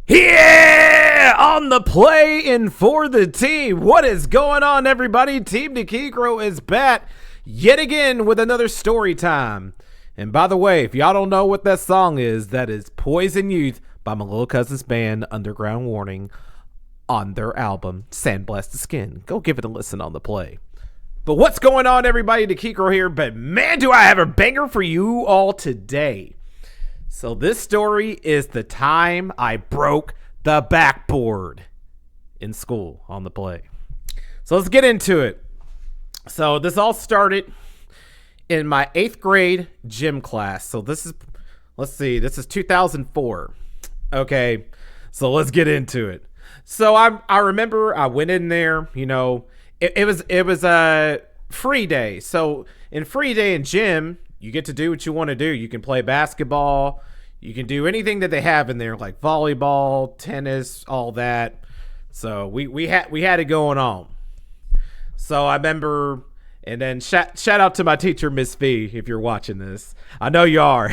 Yeah! On the play and for the team. What is going on, everybody? Team Nikigro is back yet again with another story time. And by the way, if y'all don't know what that song is, that is Poison Youth by my little cousin's band, Underground Warning, on their album, Sandblast the Skin. Go give it a listen on the play. But what's going on, everybody? Nikigro here. But man, do I have a banger for you all today. So this story is the time I broke the backboard in school on the play. So let's get into it. So this all started in my 8th grade gym class. So this is, this is 2004. Okay, so let's get into it. So I remember I went in there, you know, it was a free day. So in free day in gym, you get to do what you want to do. You can play basketball. You can do anything that they have in there, like volleyball, tennis, all that. So we had it going on. So I remember, and then shout out to my teacher, Miss Fee, if you're watching this. I know you are.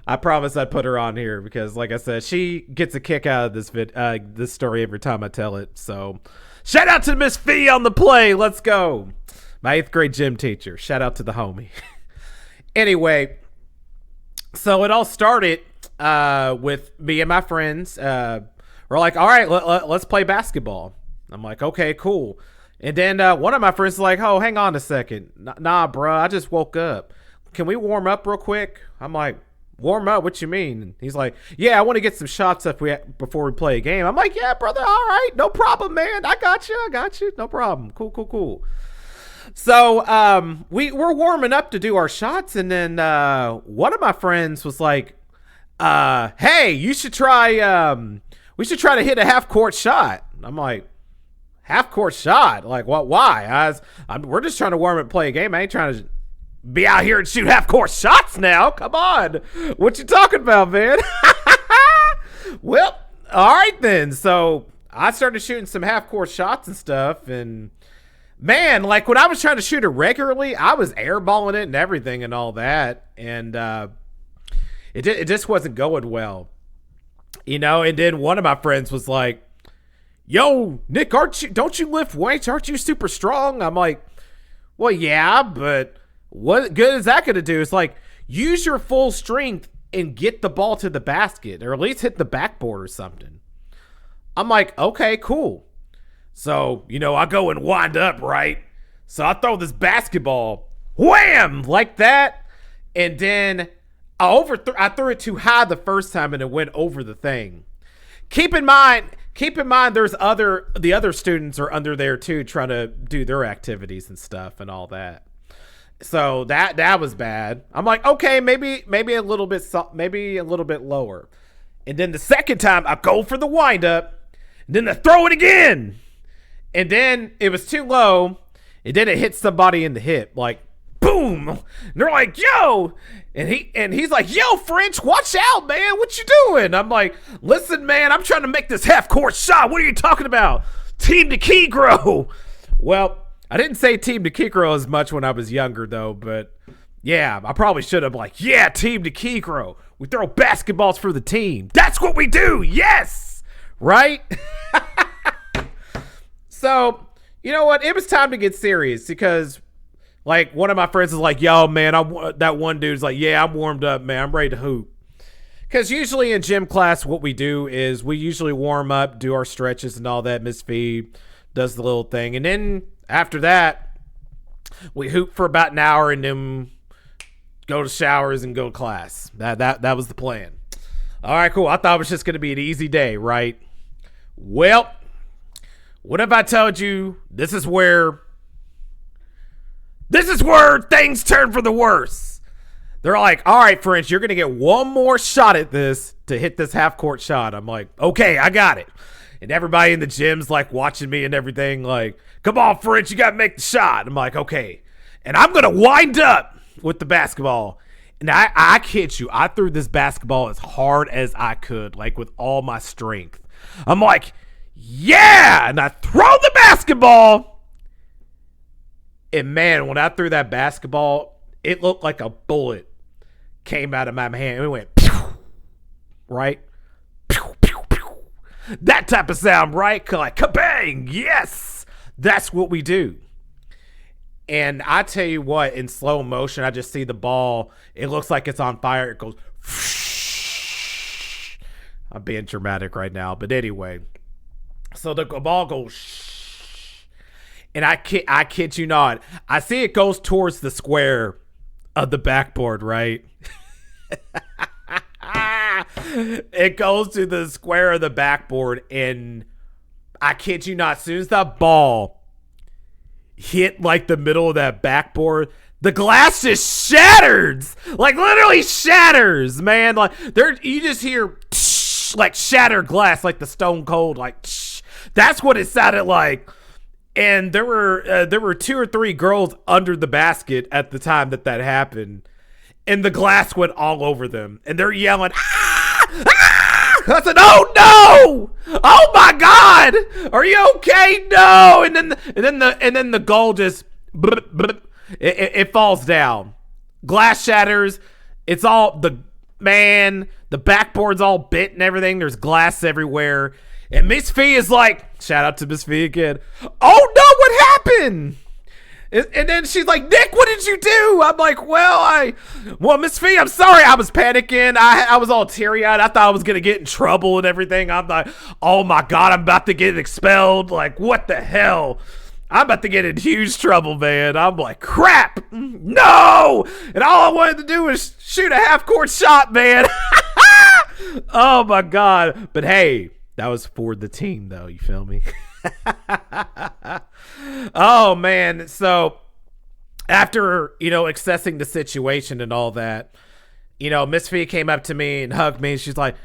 I promise I'd put her on here because, like I said, she gets a kick out of this story every time I tell it. So shout out to Miss Fee on the play. Let's go. My 8th grade gym teacher. Shout out to the homie. Anyway, so it all started with me and my friends. We're like, all right, let's play basketball. I'm like, okay, cool. And then one of my friends is like, oh, hang on a second. Nah, bro, I just woke up. Can we warm up real quick? I'm like, warm up? What you mean? And he's like, yeah, I want to get some shots up before we play a game. I'm like, yeah, brother, all right, no problem, man. I got you. No problem. Cool. So we were warming up to do our shots, and then one of my friends was like, hey, you should try we should try to hit a half-court shot. I'm like, half-court shot? Like, what? Why? We're just trying to warm up and play a game. I ain't trying to be out here and shoot half-court shots now. Come on. What you talking about, man? Well, all right then. So I started shooting some half-court shots and stuff, and man, like when I was trying to shoot it regularly, I was airballing it and everything and all that. And it just wasn't going well. You know, and then one of my friends was like, yo, Nick, don't you lift weights? Aren't you super strong? I'm like, well, yeah, but what good is that going to do? It's like, use your full strength and get the ball to the basket, or at least hit the backboard or something. I'm like, okay, cool. So, you know, I go and wind up, right? So I throw this basketball, wham, like that. And then I threw it too high the first time and it went over the thing. Keep in mind, there's the other students are under there too, trying to do their activities and stuff and all that. So that was bad. I'm like, okay, maybe a little bit lower. And then the second time I go for the wind up, and then I throw it again. And then it was too low, and then it hit somebody in the hip, like boom. And they're like, yo, and he's like, yo, French, watch out, man. What you doing? I'm like, listen, man, I'm trying to make this half-court shot. What are you talking about? Team Nikigro. Well, I didn't say Team Nikigro as much when I was younger, though, but yeah, I probably should have, like, yeah, Team Nikigro. We throw basketballs for the team. That's what we do. Yes. Right? So, you know what? It was time to get serious because, like, one of my friends is like, yo, man, that one dude's like, yeah, I'm warmed up, man. I'm ready to hoop. Because usually in gym class, what we do is we usually warm up, do our stretches and all that. Miss Fee does the little thing. And then after that, we hoop for about an hour and then go to showers and go to class. That was the plan. All right, cool. I thought it was just going to be an easy day, right? Well, what if I told you this is where things turn for the worse? They're like, all right, French, you're going to get one more shot at this to hit this half-court shot. I'm like, okay, I got it. And everybody in the gym's like watching me and everything, like, come on, French, you got to make the shot. I'm like, okay. And I'm going to wind up with the basketball. And I kid you, I threw this basketball as hard as I could, like with all my strength. I'm like, yeah! And I throw the basketball. And man, when I threw that basketball, it looked like a bullet came out of my hand. And it went, pew, right? Pew, pew, pew. That type of sound, right? Like, kabang! Yes! That's what we do. And I tell you what, in slow motion, I just see the ball. It looks like it's on fire. It goes. I'm being dramatic right now. But anyway. So the ball goes. And I kid you not. I see it goes towards the square of the backboard, right? It goes to the square of the backboard. And I kid you not, as soon as the ball hit like the middle of that backboard, the glass just shatters, like literally shatters, man. Like you just hear like shattered glass, like the Stone Cold, like that's what it sounded like. And there were 2 or 3 girls under the basket at the time that happened, and the glass went all over them, and they're yelling, ah! Ah! I said, "Oh no! Oh my God! Are you okay? No!" And then the goal just it falls down. Glass shatters. It's all the backboard's all bent and everything. There's glass everywhere. And Miss Fee is like, shout out to Miss Fee again. "Oh no! What happened?" And then she's like, "Nick, what did you do?" I'm like, well, Miss Fee, I'm sorry. I was panicking. I was all teary-eyed. I thought I was going to get in trouble and everything. I'm like, oh my God, I'm about to get expelled. Like, what the hell? I'm about to get in huge trouble, man. I'm like, crap. No. And all I wanted to do was shoot a half-court shot, man. Oh my God. But hey, that was for the team, though. You feel me? Oh man, so after assessing the situation and all that, Miss Fee came up to me and hugged me, and she's like,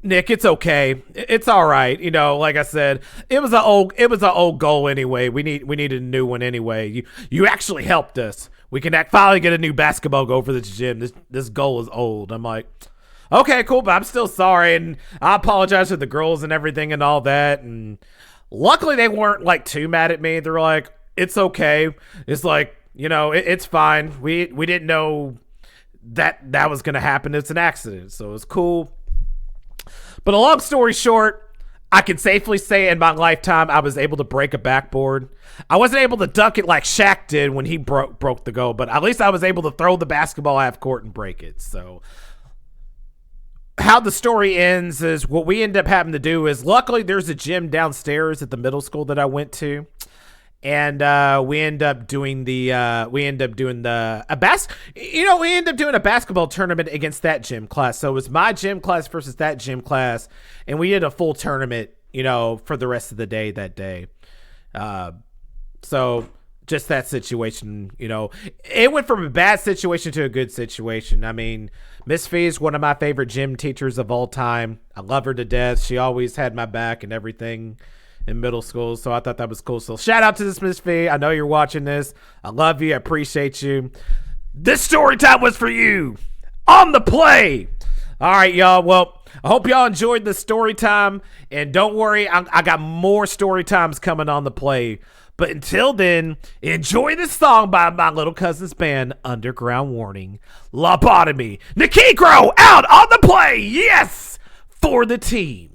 "Nick, it's okay, it's all right." Like I said, it was an old goal anyway. We needed a new one anyway. You actually helped us. We can finally get a new basketball goal for the gym. This goal is old. I'm like, okay, cool, but I'm still sorry, and I apologize to the girls and everything and all that. And luckily, they weren't like too mad at me. They're like, "It's okay. It's like, it's fine. We didn't know that was gonna happen. It's an accident, so it's cool." But a long story short, I can safely say in my lifetime I was able to break a backboard. I wasn't able to dunk it like Shaq did when he broke the goal, but at least I was able to throw the basketball half court and break it. So how the story ends is what we end up having to do is, luckily there's a gym downstairs at the middle school that I went to, and we end up doing a basketball tournament against that gym class. So it was my gym class versus that gym class, and we did a full tournament for the rest of the day that day. So just that situation, it went from a bad situation to a good situation. I mean, Miss Fee is one of my favorite gym teachers of all time. I love her to death. She always had my back and everything in middle school, so I thought that was cool. So shout out to this Miss Fee. I know you're watching this. I love you. I appreciate you. This story time was for you on the play. All right, y'all. Well, I hope y'all enjoyed the story time, and don't worry, I got more story times coming on the play. But until then, enjoy this song by my little cousin's band, Underground Warning. Lobotomy. Nikigro out on the play. Yes, for the team.